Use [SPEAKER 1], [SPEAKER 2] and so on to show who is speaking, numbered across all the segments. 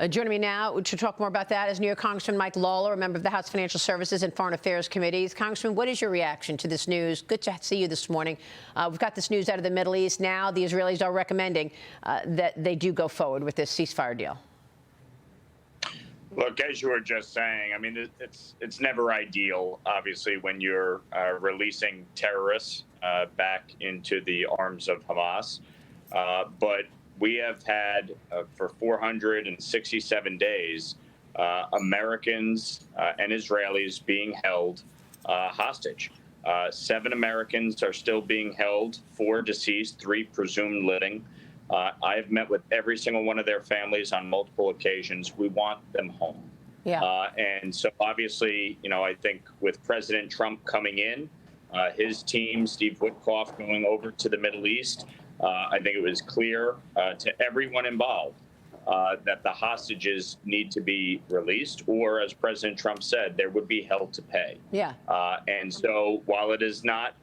[SPEAKER 1] Joining me now to talk more about that is New York Congressman Mike Lawler, a member of the House Financial Services and Foreign Affairs Committees. Congressman, what is your reaction to this news? Good to see you this morning. We've got this news out of the Middle East. Now the Israelis are recommending that they do go forward with this ceasefire deal.
[SPEAKER 2] Look, as you were just saying, I mean, it's never ideal, obviously, when you're releasing terrorists back into the arms of Hamas. But we have had, for 467 days, Americans and Israelis being held hostage. 7 Americans are still being held, 4 deceased, 3 presumed living. I have met with every single one of their families on multiple occasions. We want them home.
[SPEAKER 1] Yeah.
[SPEAKER 2] And so obviously, you know, I think with President Trump coming in, his team, Steve Witkoff, going over to the Middle East, I think it was clear to everyone involved that the hostages need to be released, or as President Trump said, there would be hell to pay.
[SPEAKER 1] Yeah.
[SPEAKER 2] And so while it is not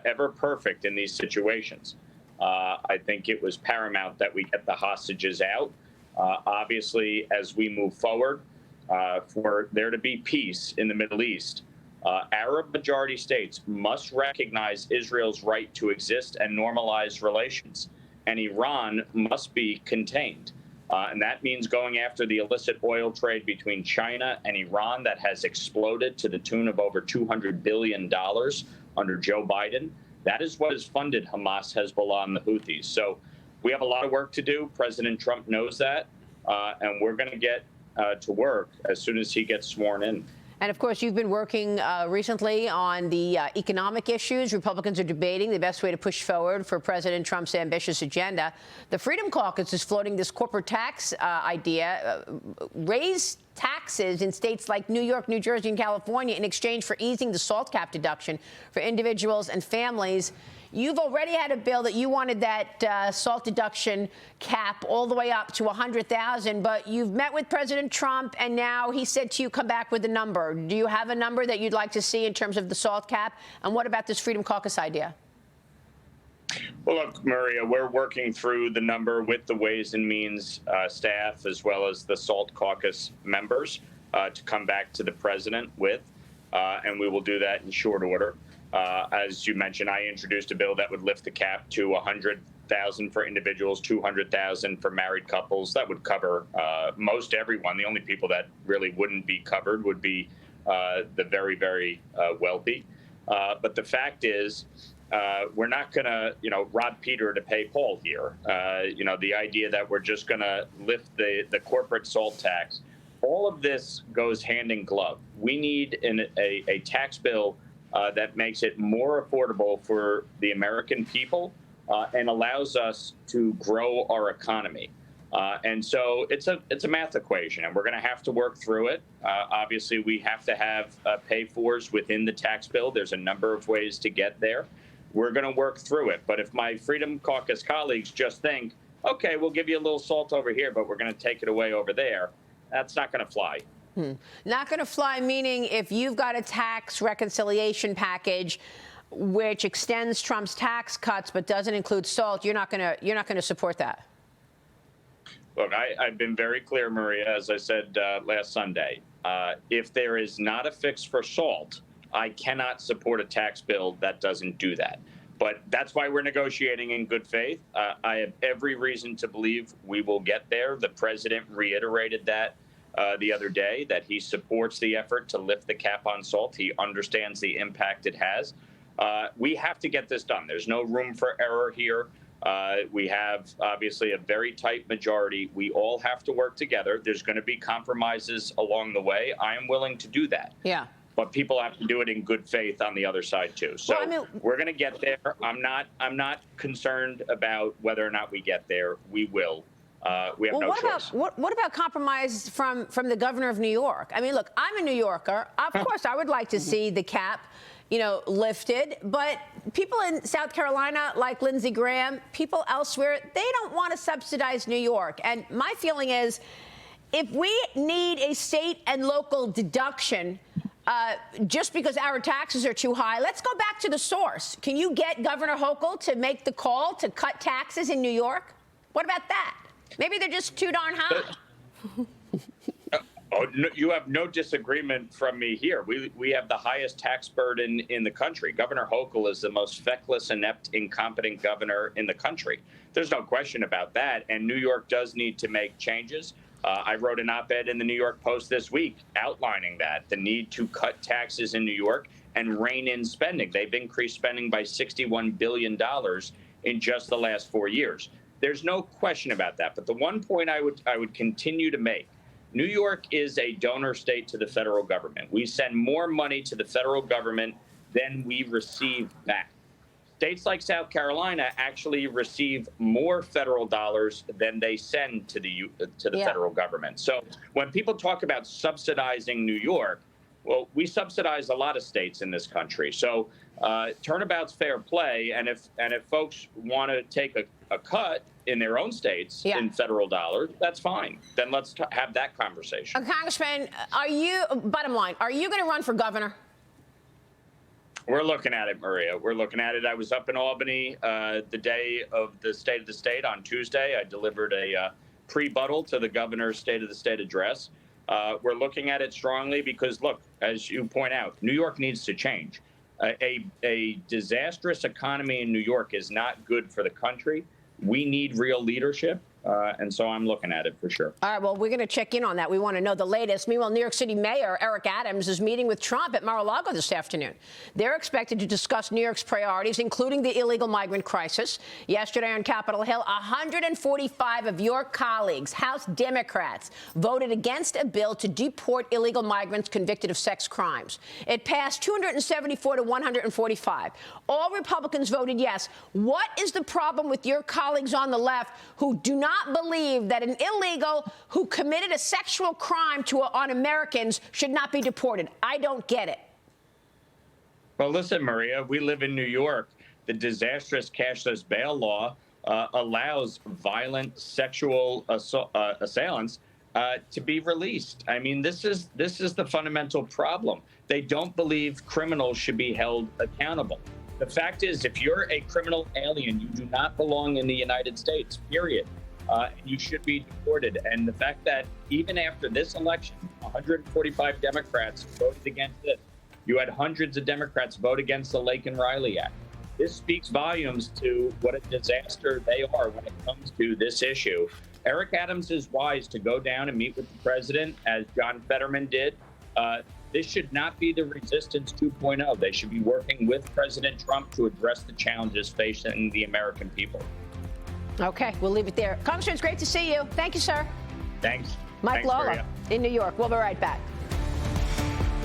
[SPEAKER 2] ever perfect in these situations, I think it was paramount that we get the hostages out. Obviously, as we move forward, for there to be peace in the Middle East, Arab majority states must recognize Israel's right to exist and normalize relations. And Iran must be contained. And that means going after the illicit oil trade between China and Iran that has exploded to the tune of over $200 billion under Joe Biden. That is what has funded Hamas, Hezbollah, and the Houthis. So we have a lot of work to do. President Trump knows that, and we're going to get to work as soon as he gets sworn in.
[SPEAKER 1] And, of course, you've been working recently on the economic issues. Republicans are debating the best way to push forward for President Trump's ambitious agenda. The Freedom Caucus is floating this corporate tax idea, raise taxes in states like New York, New Jersey, and California in exchange for easing the SALT cap deduction for individuals and families. You've already had a bill that you wanted that SALT deduction cap all the way up to $100,000, but you've met with President Trump, and now he said to you, come back with a number. Do you have a number that you'd like to see in terms of the SALT cap? And what about this Freedom Caucus idea?
[SPEAKER 2] Well, look, Maria, we're working through the number with the Ways and Means staff as well as the SALT Caucus members to come back to the president with, and we will do that in short order. As you mentioned, I introduced a bill that would lift the cap to $100,000 for individuals, $200,000 for married couples. That would cover most everyone. The only people that really wouldn't be covered would be the very, very wealthy. But the fact is, we're not going to, rob Peter to pay Paul here. The idea that we're just going to lift the corporate SALT tax, all of this goes hand in glove. We need a tax bill that makes it more affordable for the American people and allows us to grow our economy. And so it's a math equation, and we're going to have to work through it. Obviously, we have to have pay-fors within the tax bill. There's a number of ways to get there. We're going to work through it. But if my Freedom Caucus colleagues just think, OK, we'll give you a little SALT over here, but we're going to take it away over there, that's not going to fly.
[SPEAKER 1] Not going to fly, meaning if you've got a tax reconciliation package which extends Trump's tax cuts but doesn't include SALT, you're not going to support that.
[SPEAKER 2] Look, I've been very clear, Maria, as I said last Sunday. If there is not a fix for SALT, I cannot support a tax bill that doesn't do that. But that's why we're negotiating in good faith. I have every reason to believe we will get there. The president reiterated that the other day, that he supports the effort to lift the cap on SALT. He understands the impact it has. We have to get this done. There's no room for error here. We have, obviously, a very tight majority. We all have to work together. There's going to be compromises along the way. I am willing to do that. Yeah. But people have to do it in good faith on the other side, too. So we're going to get there. I'm not concerned about whether or not we get there. We will. We have no choice.
[SPEAKER 1] What about compromise from the governor of New York? I mean, look, I'm a New Yorker. Of course, I would like to see the cap, lifted. But people in South Carolina, like Lindsey Graham, people elsewhere, they don't want to subsidize New York. And my feeling is, if we need a state and local deduction just because our taxes are too high, let's go back to the source. Can you get Governor Hochul to make the call to cut taxes in New York? What about that? Maybe they're just too darn high.
[SPEAKER 2] you have no disagreement from me here. We have the highest tax burden in the country. Governor Hochul is the most feckless, inept, incompetent governor in the country. There's no question about that. And New York does need to make changes. I wrote an op-ed in the New York Post this week outlining that, the need to cut taxes in New York and rein in spending. They've increased spending by $61 billion in just the last 4 years. There's no question about that. But the one point I would continue to make, New York is a donor state to the federal government. We send more money to the federal government than we receive back. States like South Carolina actually receive more federal dollars than they send to the federal government. So when people talk about subsidizing New York, well, we subsidize a lot of states in this country. So turnabout's fair play, and if folks want to take a cut in their own states in federal dollars, that's fine. Then let's have that conversation.
[SPEAKER 1] Congressman, bottom line, are you going to run for governor?
[SPEAKER 2] We're looking at it, Maria. We're looking at it. I was up in Albany the day of the State of the State on Tuesday. I delivered a pre-buttal to the governor's State of the State address. We're looking at it strongly because, look, as you point out, New York needs to change. A disastrous economy in New York is not good for the country. We need real leadership. And so I'm looking at it for sure.
[SPEAKER 1] All right, well, we're going to check in on that. We want to know the latest. Meanwhile, New York City Mayor Eric Adams is meeting with Trump at Mar-a-Lago this afternoon. They're expected to discuss New York's priorities, including the illegal migrant crisis. Yesterday on Capitol Hill, 145 of your colleagues, House Democrats, voted against a bill to deport illegal migrants convicted of sex crimes. It passed 274 to 145. All Republicans voted yes. What is the problem with your colleagues on the left who do not believe that an illegal who committed a sexual crime on Americans should not be deported? I don't get it.
[SPEAKER 2] Well, listen, Maria, we live in New York. The disastrous cashless bail law allows violent sexual assailants to be released. I mean, this is the fundamental problem. They don't believe criminals should be held accountable. The fact is, if you're a criminal alien, you do not belong in the United States, period. You should be deported. And the fact that even after this election, 145 Democrats voted against it. You had hundreds of Democrats vote against the Lake and Riley Act. This speaks volumes to what a disaster they are when it comes to this issue. Eric Adams is wise to go down and meet with the president, as John Fetterman did. This should not be the resistance 2.0. They should be working with President Trump to address the challenges facing the American people.
[SPEAKER 1] Okay, we'll leave it there. Congressman, it's great to see you. Thank you, sir.
[SPEAKER 2] Thanks.
[SPEAKER 1] Mike Lawler
[SPEAKER 2] Maria.
[SPEAKER 1] in New York. We'll be right back.